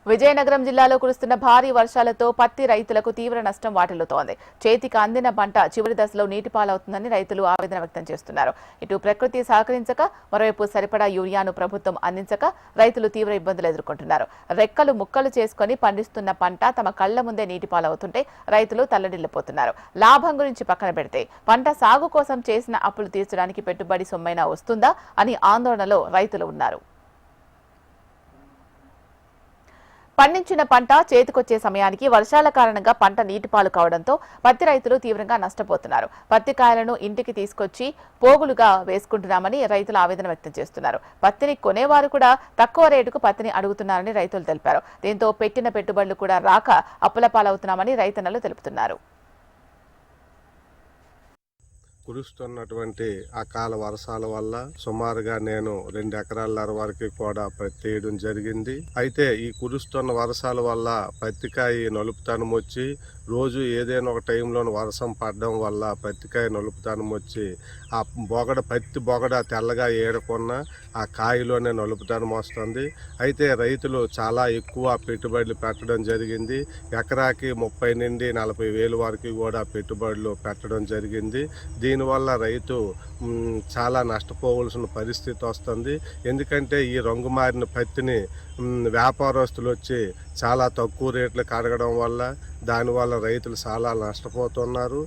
విజయనగరం జిల్లాలో కురుస్తున్న భారీ వర్షాలతో పత్తి రైతులకు తీవ్ర నష్టం వాటిల్లుతోంది. చేతికి అందిన పంట చివరి దశలో నీటిపాలవుతుందని రైతులు ఆవేదన వ్యక్తం చేస్తున్నారు. ఇటు ప్రకృతి సహకరించక, మరోవైపు సరిపడా యూరియాను ప్రభుత్వం అందించక రైతులు తీవ్ర ఇబ్బందులు ఎదుర్కొంటున్నారు. రెక్కలు ముక్కలు చేసుకుని పండిస్తున్న పంట తమ కళ్ల ముందే నీటిపాలవుతుంటే రైతులు తల్లడిల్లిపోతున్నారు. లాభం గురించి పక్కన పెడితే పంట సాగు కోసం చేసిన అప్పులు తీర్చడానికి పెట్టుబడి సొమ్మైనా వస్తుందా అని ఆందోళనలో రైతులు ఉన్నారు. పండించిన పంట చేతికొచ్చే సమయానికి వర్షాల కారణంగా పంట నీటిపాలు కావడంతో పత్తి రైతులు తీవ్రంగా నష్టపోతున్నారు. పత్తి కాయలను ఇంటికి తీసుకొచ్చి పోగులుగా వేసుకుంటున్నామని రైతులు ఆవేదన వ్యక్తం చేస్తున్నారు. పత్తిని కొనేవారు కూడా తక్కువ రేటుకు పత్తిని అడుగుతున్నారని రైతులు తెలిపారు. దీంతో పెట్టిన పెట్టుబడులు కూడా రాక అప్పుల పాలవుతున్నామని రైతన్నలు తెలుపుతున్నారు. కురుస్తున్నటువంటి అకాల వర్షాల వల్ల సుమారుగా నేను 2 ఎకరాల వరకు కూడా పత్తి వేయడం జరిగింది. అయితే ఈ కురుస్తున్న వర్షాల వల్ల పత్తికాయ నలుపుతనం వచ్చి రోజు ఏదైనా ఒక టైంలో వర్షం పడడం వల్ల పత్తికాయ నలుపుతనం వచ్చి ఆ పత్తి బొగడ తెల్లగా ఏడకున్న ఆ కాయలోనే నలుపుతనం వస్తుంది. అయితే రైతులు చాలా ఎక్కువ పెట్టుబడులు పెట్టడం జరిగింది. ఎకరాకి 30 నుండి 40 వేల వరకు కూడా పెట్టుబడులు పెట్టడం జరిగింది. దీనివల్ల రైతు చాలా నష్టపోవలసిన పరిస్థితి వస్తుంది. ఎందుకంటే ఈ రంగు మారిన పత్తిని వ్యాపారస్తులు వచ్చి చాలా తక్కువ రేట్లకు అడగడం వల్ల దానివల్ల రైతులు చాలా నష్టపోతున్నారు.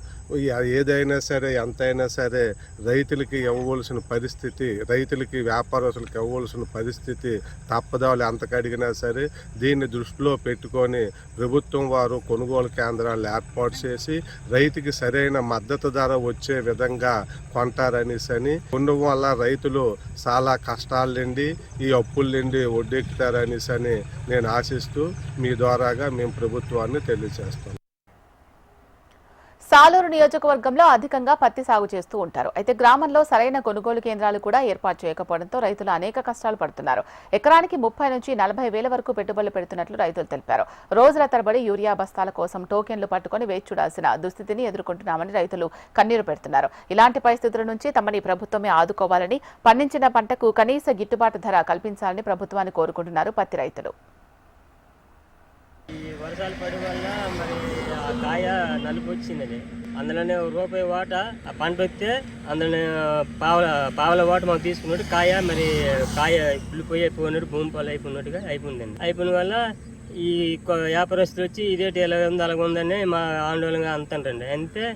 ఏదైనా సరే ఎంతైనా సరే రైతులకి ఇవ్వవలసిన పరిస్థితి, రైతులకి వ్యాపారస్తులకు ఇవ్వవలసిన పరిస్థితి తప్పదాలు ఎంతకు అడిగినా సరే దీన్ని దృష్టిలో పెట్టుకొని ప్రభుత్వం వారు కొనుగోలు కేంద్రాలు ఏర్పాటు చేసి రైతుకి సరైన మద్దతు ధర వచ్చే విధంగా కొంటారనేసని ఉండడం వల్ల రైతులు చాలా కష్టాల నుండి ఈ అప్పుల నుండి ఒడ్డెక్కుతారనేసని నేను ఆశిస్తూ మీ ద్వారాగా మేము ప్రభుత్వాన్ని తెలియజేస్తాం. సాలూరు నియోజకవర్గంలో అధికంగా పత్తి సాగు చేస్తూ ఉంటారు. అయితే గ్రామంలో సరైన కొనుగోలు కేంద్రాలు కూడా ఏర్పాటు చేయకపోవడంతో రైతులు అనేక కష్టాలు పడుతున్నారు. ఎకరానికి 30 నుంచి 40 వేల వరకు పెట్టుబడులు పెడుతున్నట్లు రైతులు తెలిపారు. రోజుల తరబడి యూరియా బస్తాల కోసం టోకెన్లు పట్టుకుని వేచి చూడాల్సిన దుస్థితిని ఎదుర్కొంటున్నామని రైతులు కన్నీరు పెడుతున్నారు. ఇలాంటి పరిస్థితుల నుంచి తమని ప్రభుత్వమే ఆదుకోవాలని, పండించిన పంటకు కనీస గిట్టుబాటు ధర కల్పించాలని ప్రభుత్వాన్ని కోరుకుంటున్నారు పత్తి రైతులు. ఈ వర్షాలు పడి వల్ల మరి ఆ కాయ నలుపు వచ్చింది. అందులోనే రూపాయి వాట ఆ పంట వస్తే అందులోనే పావుల వాట మాకు తీసుకున్నట్టు కాయ అయిపోయినట్టు భూమి పాలు అయిపోయినట్టుగా అయిపోయిందండి. అయిపోయిన వల్ల ఈ వ్యాపారస్తులు వచ్చి ఈ రేటు ఎలా ఉంది అలాగ ఉందని మా ఆందోళనగా అంతండి. అంతే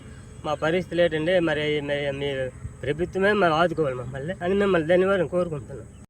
మా పరిస్థితులు ఏంటండి, మరి మీ ప్రభుత్వమే మరి ఆదుకోవాలి మమ్మల్ని అని మిమ్మల్ని ధన్యవాదం కోరుకుంటున్నాం.